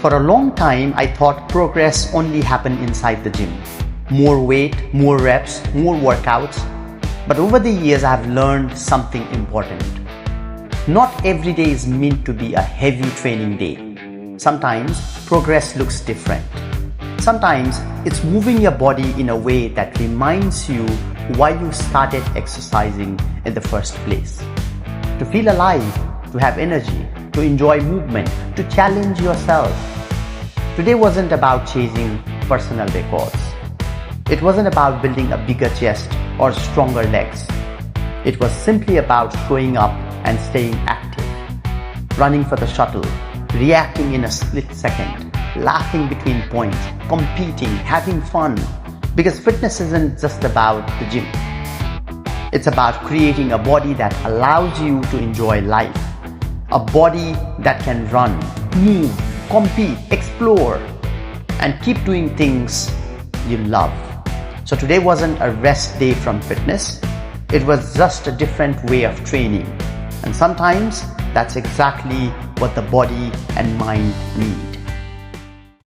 For a long time, I thought progress only happened inside the gym. More weight, more reps, more workouts. But over the years, I have learned something important. Not every day is meant to be a heavy training day. Sometimes progress looks different. Sometimes it's moving your body in a way that reminds you why you started exercising in the first place. To feel alive, to have energy, to enjoy movement, to challenge yourself. Today wasn't about chasing personal records. It wasn't about building a bigger chest or stronger legs. It was simply about showing up and staying active, running for the shuttle, reacting in a split second, laughing between points, competing, having fun. Because fitness isn't just about the gym. It's about creating a body that allows you to enjoy life. A body that can run, move, compete, explore, and keep doing things you love. So today wasn't a rest day from fitness. It was just a different way of training. And sometimes that's exactly what the body and mind need.